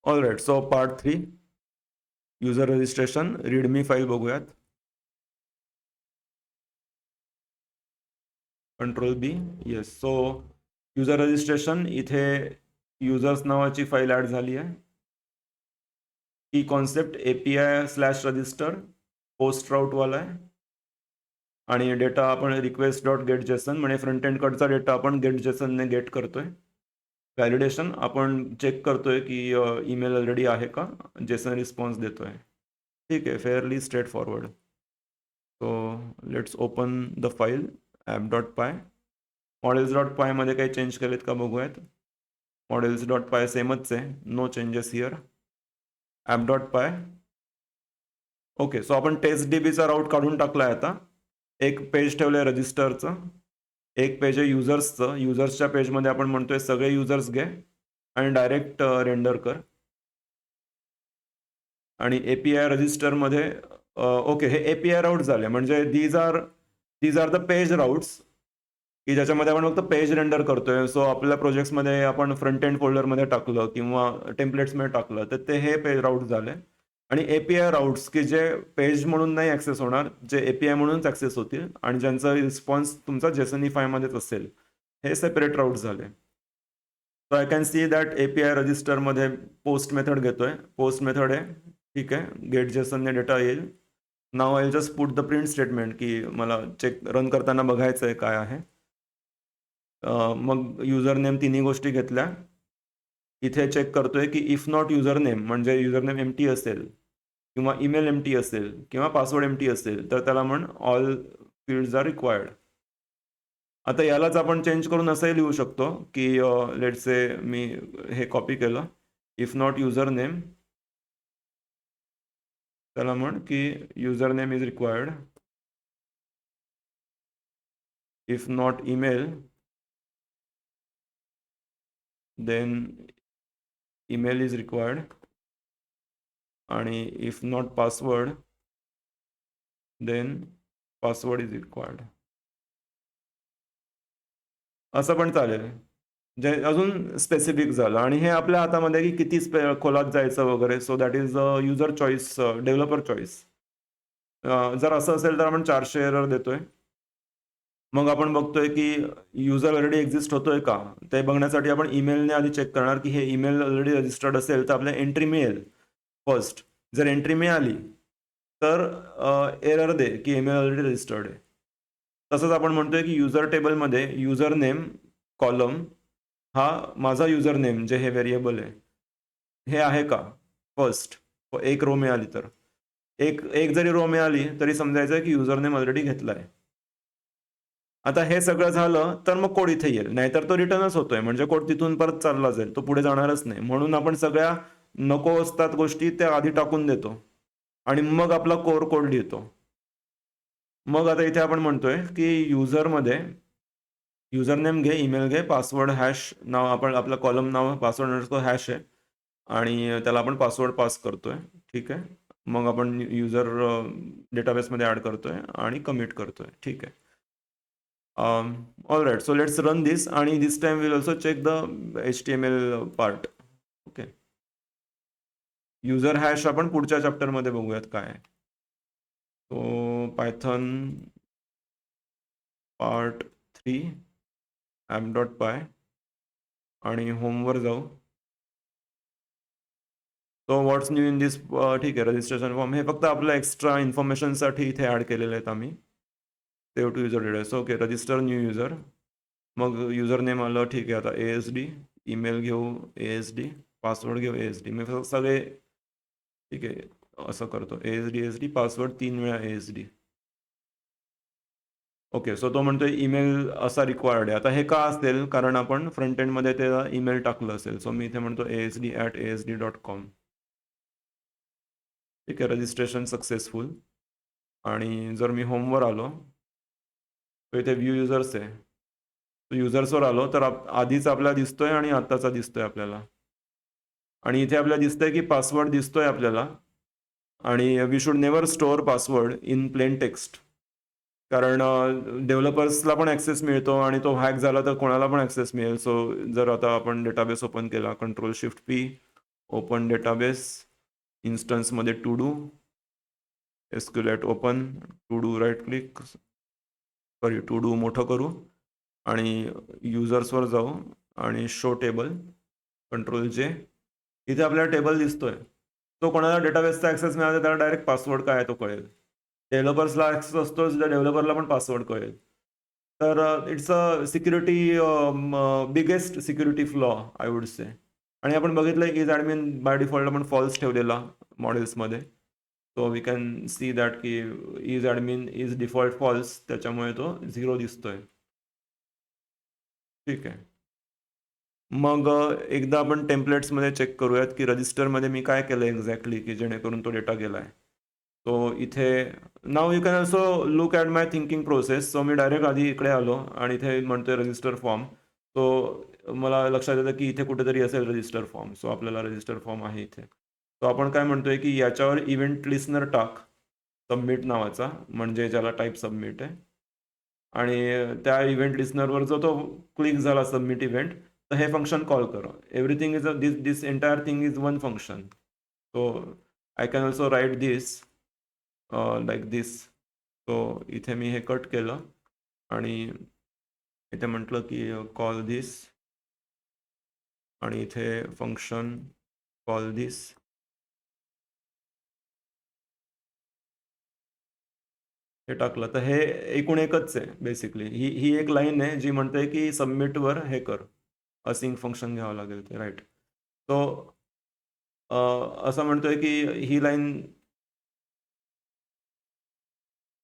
All right. So part 3 user registration readme file बघूयात. Control B. Yes. So user registration इथे users नावाची file add झाली आहे. ही concept API/रजिस्टर post राऊटवाला आहे आणि डेटा आपण request.getJSON म्हणजे फ्रंट एंड कडचा डेटा आपण getJSONने गेट करतोय. व्हॅलिडेशन आपण चेक करतोय की ईमेल ऑलरेडी आहे का, जेसन रिस्पॉन्स देतोय. ठीक आहे, fairly straight forward. So let's open the file app.py. models.py मध्ये काही चेंज केलेत का बघूयात. models.py सेमच आहे, no changes here. app.py. Okay, so आपण टेस्ट DBचा राऊट काढून टाकलाय. आता एक पेज ठेवलंय रजिस्टरचं, एक पेज आहे युजर्सचं. युजर्सच्या पेजमध्ये आपण म्हणतोय सगळे युजर्स घे आणि डायरेक्ट रेंडर कर. आणि API रजिस्टरमध्ये ओके, हे API राऊट झाले म्हणजे दीज आर द पेज राऊट्स की ज्याच्यामध्ये आपण फक्त पेज रेंडर करतोय. सो आपल्या प्रोजेक्ट्समध्ये आपण फ्रंट एंड फोल्डरमध्ये टाकलं किंवा टेम्पलेट्समध्ये टाकलं तर ते हे पेज राऊट झाले. आणि API राऊट्स की जे पेज म्हणून नाही ॲक्सेस होणार, जे API म्हणूनच ॲक्सेस होतील आणि ज्यांचा रिस्पॉन्स तुमचा JSONifyमध्येच असेल, हे सेपरेट राऊट झाले. So I can see that API रजिस्टरमध्ये पोस्ट मेथड घेतोय. पोस्ट मेथड आहे, ठीक आहे. गेट जेसनने डेटा येईल. Now I just put the print statement की मला चेक रन करताना बघायचं आहे काय आहे. मग युजर नेम तिन्ही गोष्टी घेतल्या. इथे चेक करतोय की इफ नॉट युजर नेम म्हणजे युजर नेम एम्प्टी असेल किंवा ईमेल एम्प्टी असेल किंवा पासवर्ड एम्प्टी असेल तर त्याला म्हण ऑल फील्ड्स आर रिक्वायर्ड. आता यालाच आपण चेंज करून असंही लिहू शकतो की लेट्स से मी हे कॉपी केलं. इफ नॉट युजर नेम, त्याला म्हण की user name is required. If not email then email is required आणि if not password then password is required. असं पण चालेल, जे अजून स्पेसिफिक झालं. आणि हे आपल्या हातामध्ये की किती खोलात जायचं वगैरे. So that is user choice, developer choice. जर असं असेल तर आपण 400 एरर देतोय. मग आपण बघतोय की युजर ऑलरेडी एक्झिस्ट होतोय का ते बघण्यासाठी आपण ईमेलने आधी चेक करणार की हे ईमेल ऑलरेडी रजिस्टर्ड असेल तर आपल्याला एंट्री मिळेल फर्स्ट. जर एंट्री मिळाली तर एरर दे की ईमेल ऑलरेडी रजिस्टर्ड आहे. तसंच आपण म्हणतोय की युजर टेबलमध्ये युजर नेम कॉलम हा माझा युजर नेम जे हे व्हेरिएबल आहे हे आहे का फर्स्ट. एक रो मिळाली तर एक जरी रो मिळाली तरी समजायचं की युजर नेम ऑलरेडी घेतलाय. आता हे सगळं झालं तर मग कोड इथे येईल, नाहीतर तो रिटर्नच होतोय म्हणजे कोड तिथून परत चालला जाईल, तो पुढे जाणारच नाही. म्हणून आपण सगळ्या नको असतात गोष्टी त्या आधी टाकून देतो आणि मग आपला कोर कोड लिहितो. मग आता इथे आपण म्हणतोय की युजरमध्ये युजर नेम घे, ईमेल घे, पासवर्ड हॅश नाव आपण आपलं कॉलम नाव पासवर्ड अंडरस्कोर हॅश आहे आणि त्याला आपण पासवर्ड पास करतोय. ठीक आहे. मग आपण युजर डेटाबेसमध्ये ॲड करतोय आणि कमिट करतोय. ठीक आहे. All right, so let's run this आणि this time we'll also check the HTML part. Okay, user hash आपण पुढच्या चॅप्टरमध्ये बघूयात काय आहे. सो पायथन पार्ट 3 app.py आणि होमवर जाऊ. So what's new in this. ठीक आहे, रजिस्ट्रेशन फॉर्म हे फक्त आपल्या एक्स्ट्रा इन्फॉर्मेशनसाठी इथे ॲड केलेले आहेत आम्ही. Save to user details. Okay, register new user. मग युजर नेम आलं, ठीक आहे. आता ASD, ईमेल घेऊ ASD, पासवर्ड घेऊ ASD. मी सगळे ठीक आहे असं करतो. ASD पासवर्ड 3 वेळा ASD. ओके, सो तो म्हणतोय ईमेल असा रिक्वायर्ड आहे. आता हे का असेल, कारण आपण फ्रंट एंडमध्ये त्याला ईमेल टाकलं असेल. सो मी इथे म्हणतो ASD@asd.com. ठीक आहे, रजिस्ट्रेशन सक्सेसफुल. आणि जर मी होमवर आलो तर इथे व्ह्यू युजर्स आहे. युजर्सवर आलो तर आधीच आपल्याला दिसतोय आणि आत्ताचा दिसतोय आपल्याला. आणि इथे आपल्याला दिसतंय की पासवर्ड दिसतोय आपल्याला. आणि we should never store password in plain text, कारण डेव्हलपर्सला पण ॲक्सेस मिळतो आणि तो हॅक झाला तर कोणाला पण ॲक्सेस मिळेल. सो जर आता आपण डेटाबेस ओपन केला, Ctrl+Shift+P ओपन डेटाबेस, इन्स्टन्समध्ये to do, SQLite open, to do right click, sorry to do मोठं करू आणि युजर्सवर जाऊ आणि शो टेबल, कंट्रोल जे. इथे आपल्याला टेबल दिसतोय. तो कोणाला डेटाबेसचा ॲक्सेस मिळाला त्याला डायरेक्ट पासवर्ड काय आहे तो कळेल. डेव्हलपर्सला ॲक्सेस असतो त्या डेव्हलपरला पण पासवर्ड कळेल. तर it's a security biggest security flaw I would say. आणि आपण बघितलं इज ॲडमिन बाय डिफॉल्ट आपण फॉल्स ठेवलेला मॉडेल्समध्ये. So we can see that की is admin is default false, त्याच्यामुळे तो 0 दिसतोय. ठीक आहे. मग एकदा आपण टेम्पलेट्समध्ये चेक करूयात की रजिस्टरमध्ये मी काय केलं एक्झॅक्टली की जेणेकरून तो डेटा गेलाय. तो इथे now you can also look at my thinking process. So मी डायरेक्ट आधी इकडे आलो आणि इथे म्हणतोय रजिस्टर फॉर्म. तो मला लक्षात येतं की इथे कुठेतरी असेल रजिस्टर फॉर्म. सो आपल्याला रजिस्टर फॉर्म आहे इथे. तो आपण काय म्हणतोय की याच्यावर इव्हेंट लिस्नर टाक सबमिट नावाचा, म्हणजे ज्याला टाईप सबमिट आहे. आणि त्या इव्हेंट लिस्नरवर जो तो क्लिक झाला सबमिट इव्हेंट, तर हे फंक्शन कॉल करा. Everything is this entire thing is one function. So I can also write this like this. So इथे मी हे कट केलं आणि इथे म्हटलं की कॉल दिस आणि इथे फंक्शन कॉल दिस. हे टाकलं तर हे एकूण एकच आहे बेसिकली. ही एक लाईन आहे जी म्हणते की सबमिटवर हे कर, असिंक फंक्शन घ्यावं लागेल ते, राईट. तो असं म्हणतोय की ही लाईन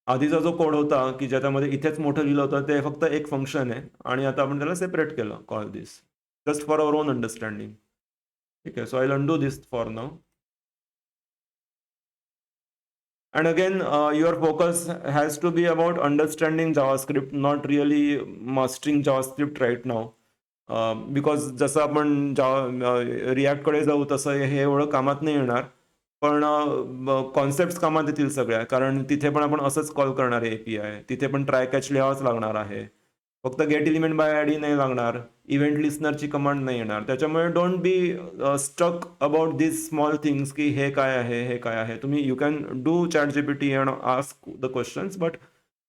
आधीचा जो कोड होता की ज्याच्यामध्ये इथेच मोठं लिहिलं होतं ते फक्त एक फंक्शन आहे आणि आता आपण त्याला सेपरेट केलं call this, just for our own understanding. ठीक आहे. So I undo this for now. And again, your focus has to be about understanding JavaScript, not really mastering JavaScript right now. Because जसं आपण रिॲक्टकडे जाऊ तसं हे एवढं कामात नाही येणार. पण कॉन्सेप्ट कामात येतील सगळ्या, कारण तिथे पण आपण असंच कॉल करणार आहे API. तिथे पण ट्राय कॅच लिहावाच लागणार आहे. फक्त गेट एलिमेंट बाय आयडी नाही लागणार. इव्हेंट लिस्नरची कमांड नाही येणार. त्याच्यामुळे don't be stuck about this small things की हे काय आहे हे काय आहे. तुम्ही you can do ChatGPT and ask the questions, but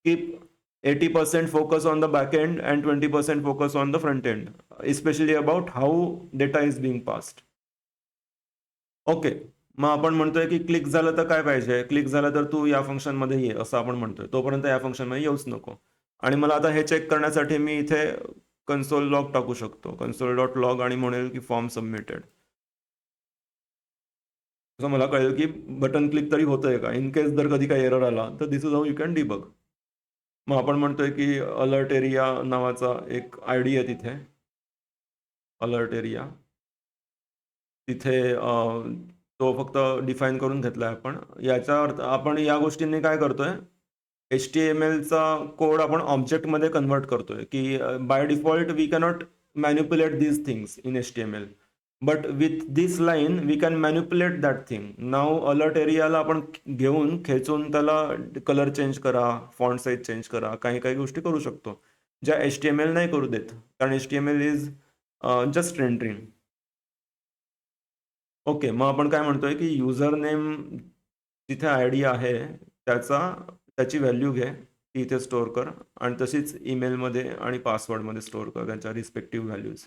keep 80% focus on the back end and 20% focus on the front end, especially about how data is being passed. Okay. मग आपण म्हणतोय की क्लिक झालं तर काय पाहिजे, click झालं तर तू या फंक्शनमध्ये ये असं आपण म्हणतोय. तोपर्यंत या फंक्शनमध्ये येऊच नको. आणि मला आता हे चेक करण्यासाठी मी इथे कन्सोल लॉग टाकू शकतो, console.log, आणि म्हणेल की फॉर्म सबमिटेड. असं मला कळेल की बटन क्लिक तरी होतंय का. इन केस जर कधी काही एरर आला तर this is how you can debug. मग आपण म्हणतोय की अलर्ट एरिया नावाचा एक आयडी आहे तिथे, अलर्ट एरिया. तिथे तो फक्त डिफाईन करून घेतला आहे आपण. याचा अर्थ आपण या गोष्टींनी काय करतोय, HTMLचा कोड आपण ऑब्जेक्टमध्ये कन्वर्ट करतोय की by default we cannot manipulate these things in HTML, but with this line we can manipulate that thing. Now alert एरियाला आपण घेऊन खेचून त्याला कलर चेंज करा, फॉन्ट साईज चेंज करा, काही काही गोष्टी करू शकतो ज्या HTML नाही करू देत, कारण HTML is just rendering. Okay. मग आपण काय म्हणतोय की युजर नेम तिथे आयडी आहे त्याची व्हॅल्यू घे, ती इथे स्टोअर कर, आणि तशीच ईमेलमध्ये आणि पासवर्डमध्ये स्टोअर कर त्यांच्या रिस्पेक्टिव्ह व्हॅल्यूज.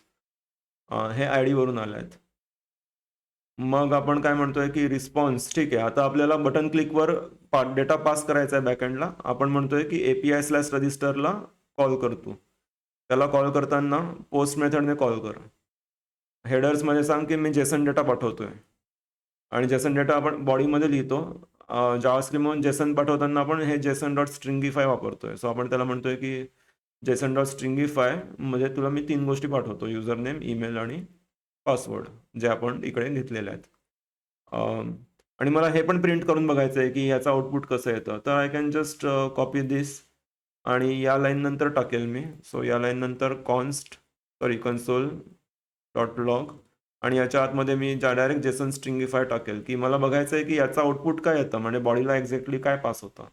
हे आयडी वरून आले आहेत. मग आपण काय म्हणतोय की रिस्पॉन्स. ठीक आहे. आता आपल्याला बटन क्लिकवर डेटा पास करायचा आहे बॅकएंडला. आपण म्हणतोय की API/रजिस्टरला कॉल कर तू. त्याला कॉल करताना पोस्ट मेथडने कॉल कर. हेडर्समध्ये सांग की मी जेसन डेटा पाठवतोय, आणि जेसन डेटा आपण बॉडीमध्ये लिहितो. जावास्क्रिप्टमधून जेसन पाठवताना आपण हे JSON.stringify वापरतोय. सो आपण त्याला म्हणतोय की JSON.stringify म्हणजे तुला मी 3 गोष्टी पाठवतो, युजर नेम, ईमेल आणि पासवर्ड, जे आपण इकडे घेतलेले आहेत. आणि मला हे पण प्रिंट करून बघायचं आहे की याचं आउटपुट कसं येतं. तर आय कॅन जस्ट कॉपी दिस आणि या लाईन नंतर टाकेल मी. सो या लाईन नंतर console.log, आणि याच्या आतमध्ये मी डायरेक्ट जेसन स्ट्रिंगिफाय टाकेल की मला बघायचं आहे की याचं आउटपुट काय येतं, म्हणजे बॉडीला एक्झॅक्टली काय पास होतं.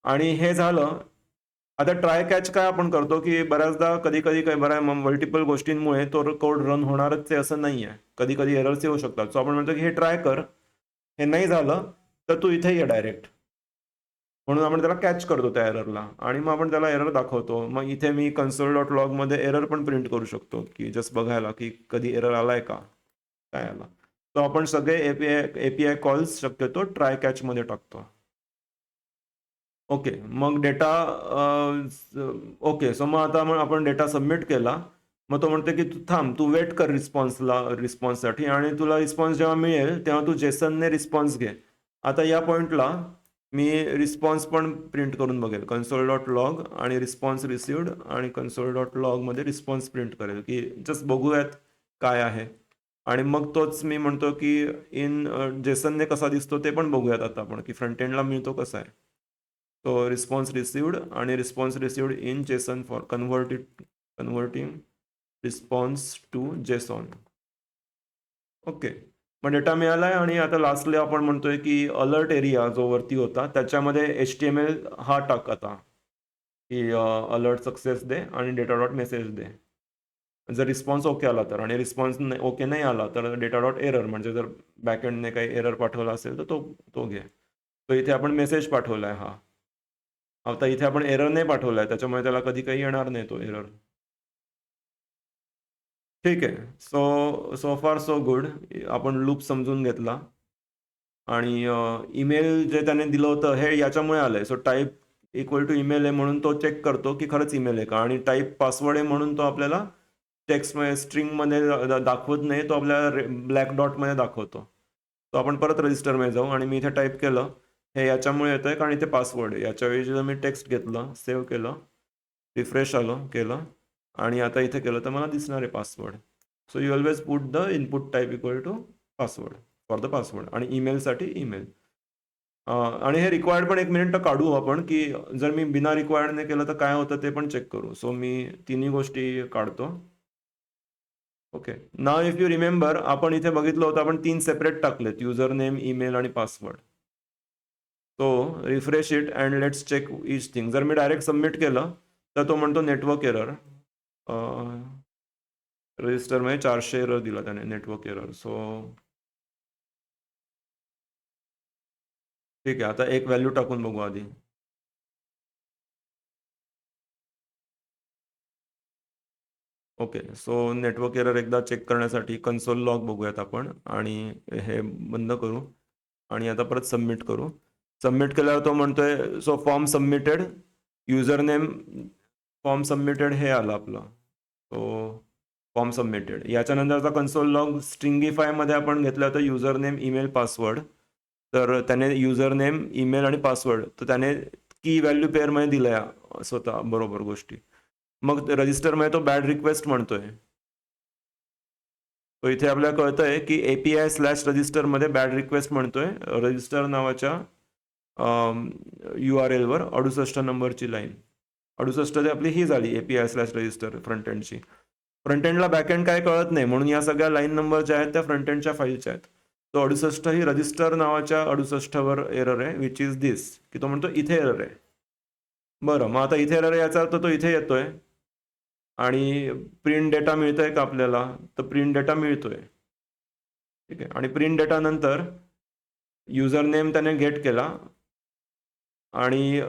आणि हे झालं आता ट्राय कॅच काय आपण करतो, की बऱ्याचदा कधी-कधी काही मल्टिपल गोष्टींमुळे तो कोड रन होणारच आहे असं नाहीये. कधी-कधी एरर्स येऊ शकतात. सो आपण म्हणतो, की हे ट्राय कर. हे नाही झालं, तर तू इथे ये डायरेक्ट. म्हणून आपण त्याला कॅच करतो त्या एररला आणि मग आपण त्याला एरर दाखवतो. मग इथे मी console.logमध्ये एरर पण प्रिंट करू शकतो, की जस्ट बघायला, की कधी एरर आलाय का? काय आला? तर आपण सगळे एपीआय कॉल्स शक्यतो ट्राय कॅचमध्ये टाकतो. ओके. मग डेटा ओके. सो मग आता मग आपण डेटा सबमिट केला. मग तो म्हणतो, की "तू थांब, तू वेट कर रिस्पॉन्ससाठी आणि तुला रिस्पॉन्स जेव्हा मिळेल, तेव्हा तू जेसनने रिस्पॉन्स घे." आता या पॉइंटला मी रिस्पॉन्स पण प्रिंट करून बघेल. console.log आणि रिस्पॉन्स रिसीव्ड आणि console.log मध्ये रिस्पॉन्स प्रिंट करेल, की जस्ट बघूयात काय आहे. आणि मग तोच मी म्हणतो, की जेसनने कसा दिसतो ते पण बघूयात आता आपण, की फ्रंट एंडला मिळतो कसा आहे. तो रिस्पॉन्स रिसीव्ड आणि response received in JSON for converting response to JSON. Okay. मग डेटा मिळालाय आणि आता लास्टली आपण म्हणतोय, की अलर्ट एरिया जो वरती होता त्याच्यामध्ये HTML हा टाक आता, की अलर्ट सक्सेस दे आणि डेटा डॉट मेसेज दे. जर रिस्पॉन्स ओके आला तर आणि रिस्पॉन्स ओके नाही आला तर डेटा डॉट एरर म्हणजे जर बॅकएंडने काही एरर पाठवला असेल तर तो तो घे. तर इथे आपण मेसेज पाठवलाय हा. आता इथे आपण एरर नाही पाठवलाय त्याच्यामुळे त्याला कधी काही येणार नाही तो एरर. ठीक आहे. सो फार सो गुड. आपण लूप समजून घेतला आणि ईमेल जे त्याने दिलं होतं हे याच्यामुळे आलंय. So type equal to email आहे म्हणून तो चेक करतो की खरंच ईमेल आहे का आणि टाइप पासवर्ड आहे म्हणून तो आपल्याला टेक्स्टमध्ये स्ट्रिंगमध्ये दाखवत नाही, तो आपल्याला ब्लॅक डॉटमध्ये दाखवतो. तो आपण परत रजिस्टरमध्ये जाऊ आणि मी इथे टाईप केलं. हे याच्यामुळे येतंय कारण इथे पासवर्ड आहे. याच्याऐवजी जर मी टेक्स्ट घेतलं, सेव्ह केलं, रिफ्रेश केलं आणि आता इथे केलं तर मला दिसणार आहे password. So you always put the input type equal to password for the password आणि ईमेलसाठी ईमेल. आणि हे रिक्वायर्ड पण एक मिनिट काढू आपण, की जर मी बिना रिक्वायर्डने केलं तर काय होतं ते पण चेक करू. सो मी तिन्ही गोष्टी काढतो. ओके. नाव इफ यू रिमेंबर आपण इथे बघितलं होतं, आपण 3 सेपरेट टाकलेत, युजर नेम, ईमेल आणि पासवर्ड. तो refresh it and let's check each thing. जर मी डायरेक्ट सबमिट केलं तर तो म्हणतो नेटवर्क एरर. रजिस्टरमध्ये 400 एरर दिला त्याने, नेटवर्क एरर. सो ठीक आहे. आता एक व्हॅल्यू टाकून बघू आधी. ओके. सो नेटवर्क एरर एकदा चेक करण्यासाठी कन्सोल लॉग बघूयात आपण आणि हे बंद करू आणि आता परत सबमिट करू. सबमिट केल्यावर तो म्हणतोय so form submitted, user name, form submitted हे आलं आपलं. So form submitted. याच्यानंतरचा कन्सोल लॉग स्ट्रिंगीफायमध्ये आपण घेतलं होतं युजर नेम, ईमेल, पासवर्ड. तर त्याने युजर नेम, ईमेल आणि पासवर्ड तर त्याने की व्हॅल्यू पेअरमध्ये दिलंय स्वतः बरोबर गोष्टी. मग रजिस्टरमध्ये तो बॅड रिक्वेस्ट म्हणतोय. तो इथे आपल्याला कळतंय की एपीआय स्लॅश रजिस्टरमध्ये बॅड रिक्वेस्ट म्हणतोय रजिस्टर नावाच्या URL वर 68 नंबरची लाईन. 68 आपली ही झाली एपीआय स्लॅश रजिस्टर फ्रंट एंडची. फ्रंट एंडला बॅक एंड काय कळत नाही म्हणून या सगळ्या लाईन नंबर ज्या आहेत त्या फ्रंट एंडच्या फाईलच्या आहेत. तो 68 ही रजिस्टर नावाच्या 68 वर एरर आहे विच इज दिस, की तो म्हणतो इथे एरर आहे. बरं, मग आता इथे एरर याचा अर्थ तो इथे येतोय आणि प्रिंट डेटा मिळतोय का आपल्याला, तर प्रिंट डेटा मिळतोय. ठीक आहे. आणि प्रिंट डेटा नंतर युजर नेम त्याने गेट केला आणि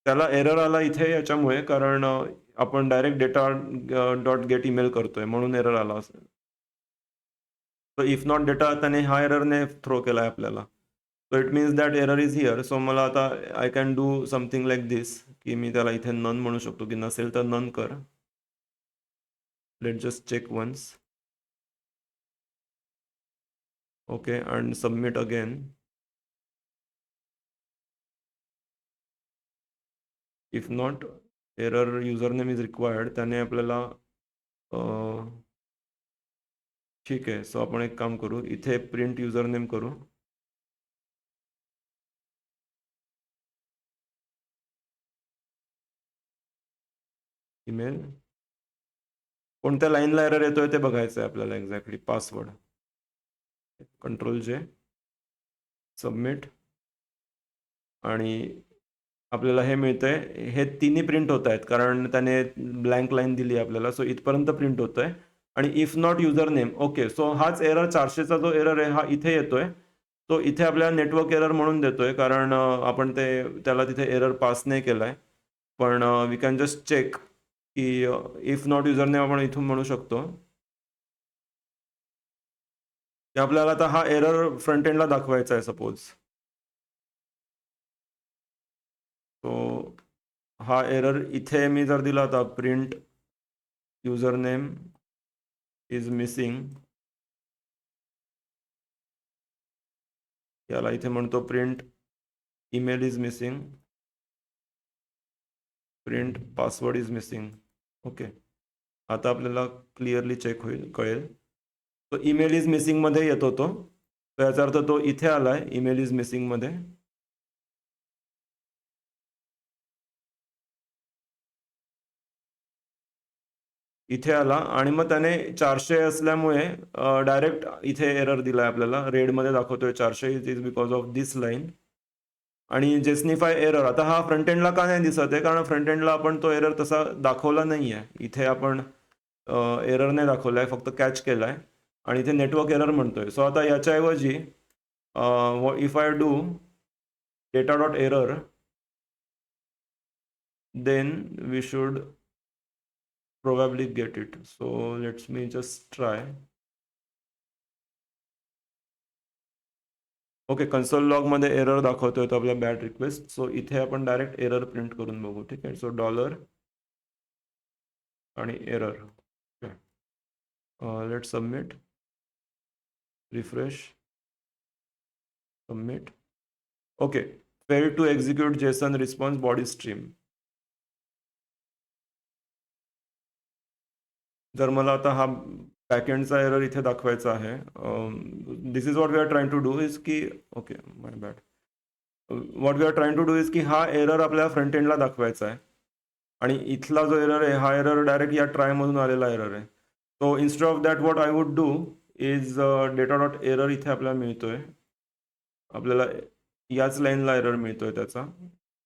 त्याला एरर आला इथे याच्यामुळे कारण आपण direct data dot gate email करतोय म्हणून एरर आला असेल. तर इफ नॉट डेटा त्याने हा एररने थ्रो केलाय आपल्याला. So it means that error is here. So मला आता I can do something like this, की मी त्याला इथे नन म्हणू शकतो, की नसेल तर नन कर. Let just check once. Okay and submit again. If not error user name is required त्याने आपल्याला ठीक आहे. सो आपण एक काम करू, इथे प्रिंट युजर नेम करू. ईमेल कोणत्या लाईनला एरर येतोय ते बघायचं आहे आपल्याला एक्झॅक्टली. पासवर्ड कंट्रोल जे सबमिट. आणि आपल्याला हे मिळतंय, हे तिन्ही प्रिंट होत आहेत कारण त्याने ब्लँक लाईन दिली आपल्याला. सो इथपर्यंत प्रिंट होतंय. आणि if not user name, okay. So हाच एरर 400चा जो एरर आहे हा इथे येतोय. तो इथे आपल्याला नेटवर्क एरर म्हणून देतोय कारण आपण त्याला तिथे एरर पास नाही केलाय. पण वी कॅन जस्ट चेक की इफ नॉट युजर नेम आपण इथून म्हणू शकतो की आपल्याला आता हा एरर फ्रंट एंडला दाखवायचा आहे सपोज. तो हा एरर इथे मी जर दिला होता, print user name is missing, याला इथे म्हणतो print email is missing, print password is missing. Okay, आता आपल्याला क्लिअरली चेक कळेल. तो ईमेल इज मिसिंग मध्ये येतो तो. तर याचा अर्थ तो इथे आलाय ईमेल इज मिसिंग मध्ये. इथे आला आणि मग त्याने 400 असल्यामुळे डायरेक्ट इथे एरर दिलाय आपल्याला. रेडमध्ये दाखवतोय 400 is because of this line. आणि जेस्निफाय एरर, आता हा फ्रंट एंडला का नाही दिसत आहे? कारण फ्रंट एंडला आपण तो एरर तसा दाखवला नाही आहे. इथे आपण एरर नाही दाखवलाय, फक्त कॅच केलाय आणि इथे नेटवर्क एरर म्हणतोय. सो आता याच्याऐवजी if I do data dot error, then we should probably get it. So let's me just try. Okay, console log मध्ये एरर दाखवतोय तो आपला बॅड रिक्वेस्ट. सो इथे आपण डायरेक्ट एरर प्रिंट करून बघू. ठीक आहे. सो डॉलर आणि error. Let submit, refresh, submit. Okay, fail to execute JSON response body stream. जर मला आता हा बॅकएंडचा एरर इथे दाखवायचा आहे, this is what we are trying to do is की, okay my bad, what we are trying to do is की हा एरर आपल्याला फ्रंट एंडला दाखवायचा आहे आणि इथला जो एरर आहे हा एरर डायरेक्ट या ट्रायमधून आलेला एरर आहे. So instead of that what I would do is data dot error इथे आपल्याला मिळतोय, आपल्याला याच लाईनला एरर मिळतोय त्याचा.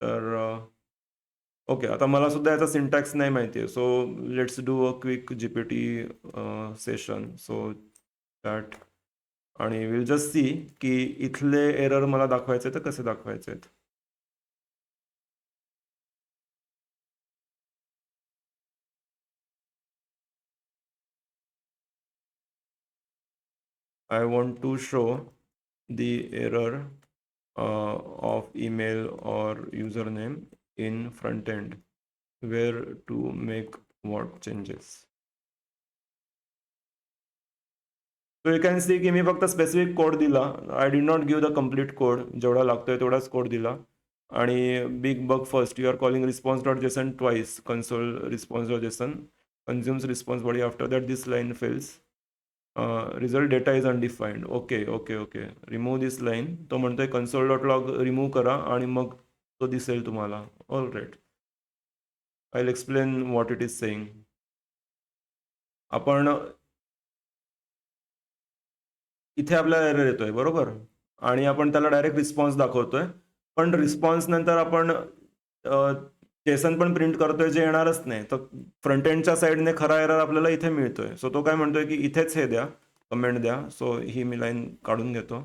तर ओके, आता मला सुद्धा याचा सिंटॅक्स नाही माहिती आहे. So let's do a quick GPT session. So that, आणि विल जस्ट सी की इथले एरर मला दाखवायचे तर कसे दाखवायचे आहेत. I want to show the error of email or username in front end, where to make what changes. So you can see की मी फक्त स्पेसिफिक कोड दिला. I did not give the complete code. जेवढा लागतोय तेवढाच code दिला. आणि big bug first, you are calling response dot JSON twice, console response dot JSON consumes response body. After that this line fails. Result data is undefined. Okay okay okay, remove this line. तो म्हणतोय console dot log remove करा आणि मग तो दिसेल तुम्हाला. All right, I will explain what it is saying. आपण इथे आपल्याला एरर येतोय बरोबर, आणि आपण त्याला डायरेक्ट रिस्पॉन्स दाखवतोय. पण रिस्पॉन्स नंतर आपण जेसन पण प्रिंट करतोय जे येणारच नाही. तर फ्रंट एंडच्या साईडने खरा एरर आपल्याला इथे मिळतोय. सो तो काय म्हणतोय की इथेच हे द्या, कमेंट द्या. सो ही मी लाईन काढून घेतो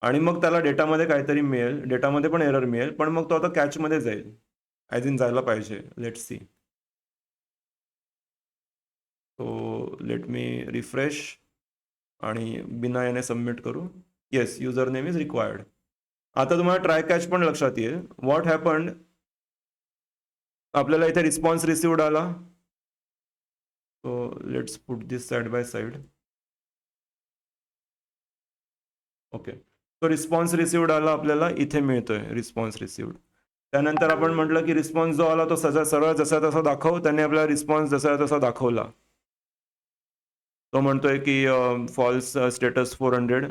आणि मग त्याला डेटामध्ये काहीतरी मिळेल, डेटामध्ये पण एरर मिळेल, पण मग तो आता कॅचमध्ये जाईल, ॲज इन जायला पाहिजे. Let see. So let me refresh आणि बिना याने सबमिट करू. Yes, user name is required. आता तुम्हाला ट्राय कॅच पण लक्षात येईल. व्हॉट हॅपन्ड, आपल्याला इथे रिस्पॉन्स रिसिव्ड आला. So let's put this side by side. Okay, तो रिस्पॉन्स रिसिव्ड आला आपल्याला इथे मिळतोय, रिस्पॉन्स रिसिव्ड. त्यानंतर आपण म्हटलं की रिस्पॉन्स जो आला तो सरळ जसा तसा दाखव. त्याने आपला रिस्पॉन्स जसा तसा दाखवला. तो म्हणतोय की फॉल्स स्टेटस 400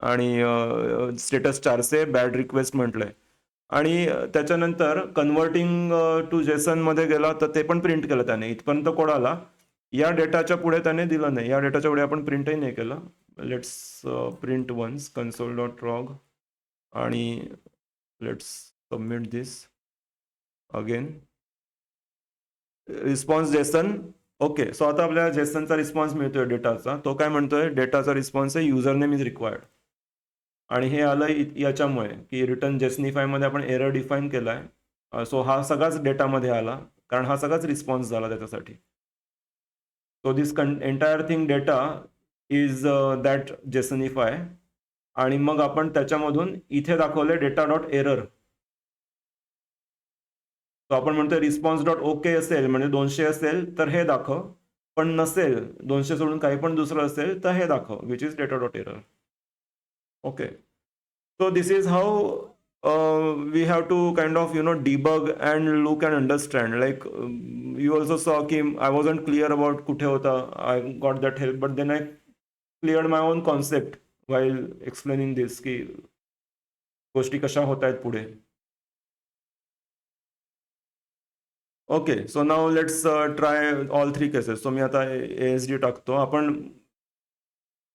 आणि स्टेटस 400 बॅड रिक्वेस्ट म्हटलंय. आणि त्याच्यानंतर कन्व्हर्टिंग टू जेसन मध्ये गेला तर ते पण प्रिंट केलं त्याने. इथपर्यंत कोड आला, या डेटाच्या पुढे त्याने दिलं नाही. या डेटाच्या पुढे आपण प्रिंटही नाही केलं. Let's print once console dot log आणि let's submit this again. Response JSON. Okay, so आता आपल्याला जेसनचा रिस्पॉन्स मिळतोय डेटाचा. तो काय म्हणतोय, डेटाचा रिस्पॉन्स आहे युजर नेम इज रिक्वायर्ड. आणि हे आलं याच्यामुळे की रिटर्न जेसनिफायमध्ये आपण एरर डिफाईन केलाय. सो हा सगळाच डेटामध्ये आला, कारण हा सगळाच रिस्पॉन्स झाला त्याच्यासाठी. So this entire thing data is that JSONify. आणि मग आपण त्याच्यामधून इथे दाखवले डेटा डॉट एरर. तो आपण म्हणतोय रिस्पॉन्स डॉट ओके असेल म्हणजे 200 असेल तर हे दाखव, पण नसेल 200 सोडून काही पण दुसरं असेल तर हे दाखव, which is data dot error. Okay, so this is how we have to kind of debug and look and understand. Like you also saw कि I wasn't clear about कुठे होता. I got that help, but then I cleared my own concept while explaining this की गोष्टी कशा होत आहेत पुढे. Okay, so now let's try all 3 cases. So मी आता ASD टाकतो.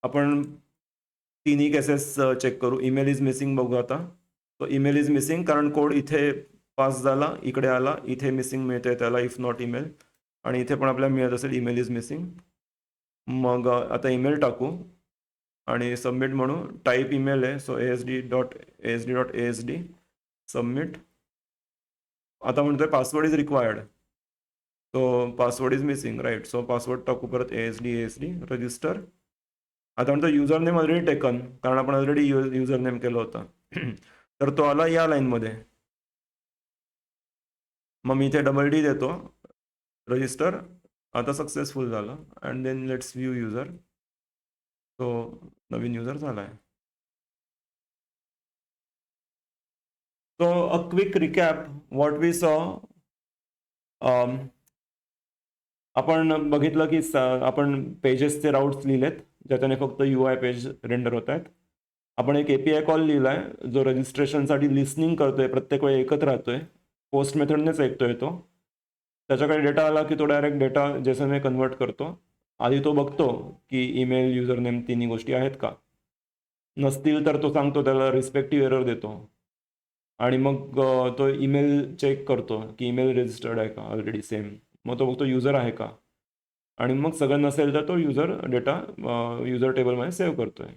आपण तिन्ही केसेस चेक करू. ईमेल इज मिसिंग बघू आता. तो ईमेल इज मिसिंग कारण कोड इथे पास झाला, इकडे आला, इथे मिसिंग मिळते त्याला इफ नॉट ईमेल, आणि इथे पण आपल्याला मिळत असेल ईमेल इज मिसिंग. मग आता ईमेल टाकू आणि सबमिट म्हणू. टाईप ईमेल आहे, सो ASD.ASD सबमिट. आता म्हणतोय password is required, so password is missing right. So password टाकू परत ASD रजिस्टर. आता म्हणतो युजर नेम ऑलरेडी टेकन, कारण आपण ऑलरेडी युजर नेम केलं होतं. तर तो आला या लाईनमध्ये. मग मी इथे डबल डी देतो, रजिस्टर. आता सक्सेसफुल झालं. And then let's view user. तो नवीन युजर झाला आहे. So a quick recap what we saw. आपण बघितलं की आपण पेजेसचे राऊट्स लिहिलेत, ज्याच्याने फक्त UI पेज रेंडर होत आहेत. आपण एक API कॉल लिहिलाय जो रजिस्ट्रेशनसाठी लिसनिंग करतोय, प्रत्येक वेळी ऐकत राहतोय. पोस्ट मेथडनेच ऐकतोय तो. त्याच्याकडे डेटा आला की तो डायरेक्ट डेटा जेसनने कन्वर्ट करतो. आधी तो बघतो की ईमेल युजर नेम तिन्ही गोष्टी आहेत का. नसतील तर तो सांगतो, त्याला रिस्पेक्टिव्ह एरर देतो. आणि मग तो ईमेल चेक करतो की ईमेल रजिस्टर्ड आहे का ऑलरेडी सेम. मग तो बघतो युजर आहे का, आणि मग सगळं नसेल तर तो युजर डेटा युजर टेबलमध्ये सेव्ह करतोय.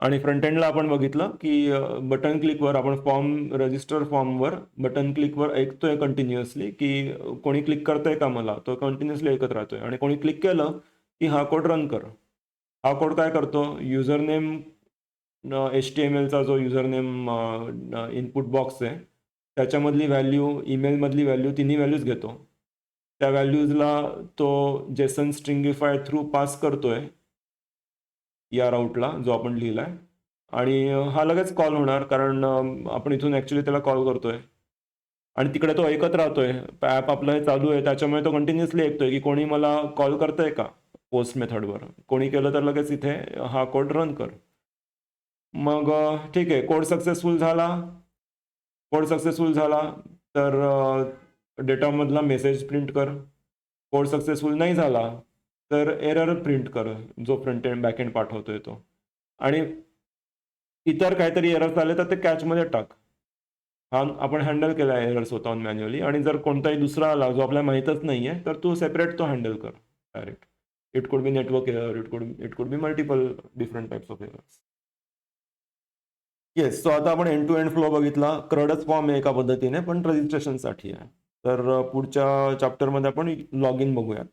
आणि फ्रंट एंडला आपण बघितलं की बटन क्लिकवर आपण फॉर्म रजिस्टर फॉर्मवर बटन क्लिकवर ऐकतोय कंटिन्युअसली की कोणी क्लिक करतंय का मला. तो कंटिन्युअसली ऐकत राहतोय, आणि कोणी क्लिक केलं की हा कोड रन कर. हा कोड काय करतो, युजर नेम HTMLचा जो युजर नेम इनपुट बॉक्स आहे त्याच्यामधली व्हॅल्यू, ईमेलमधली व्हॅल्यू, तिन्ही व्हॅल्यूज घेतो. त्या व्हॅल्यूजला तो जेसन स्ट्रिंगिफाय थ्रू पास करतोय या राऊटला जो आपण लिहिलाय. आणि हा लगेच कॉल होणार, कारण आपण इथून ॲक्च्युली त्याला कॉल करतोय. आणि तिकडे तो ऐकत राहतोय, ॲप आपलं हे चालू आहे, त्याच्यामुळे तो कंटिन्युअसली ऐकतोय की कोणी मला कॉल करतंय का पोस्ट मेथडवर. कोणी केलं तर लगेच इथे हा कोड रन कर. मग ठीक आहे, कोड सक्सेसफुल झाला. कोड सक्सेसफुल झाला तर डेटामधला मेसेज प्रिंट कर. कोड सक्सेसफुल नाही झाला तर एरर प्रिंट कर, जो फ्रंट एंड बॅक एंड पाठवतोय तो. आणि इतर काहीतरी एरर्स आले तर ते कॅचमध्ये टाक. हा आपण हँडल केला आहे एरर स्वतःहून मॅन्युअली. आणि जर कोणताही दुसरा आला जो आपल्याला माहीतच नाही आहे तर तू सेपरेट तो हँडल कर direct. It could be network error, it could be multiple different types of errors. Yes, so आता आपण एंड टू एंड फ्लो बघितला. क्रडच फॉर्म आहे एका पद्धतीने, पण रजिस्ट्रेशनसाठी आहे. तर पुढच्या चॅप्टरमध्ये आपण लॉग इन बघूयात.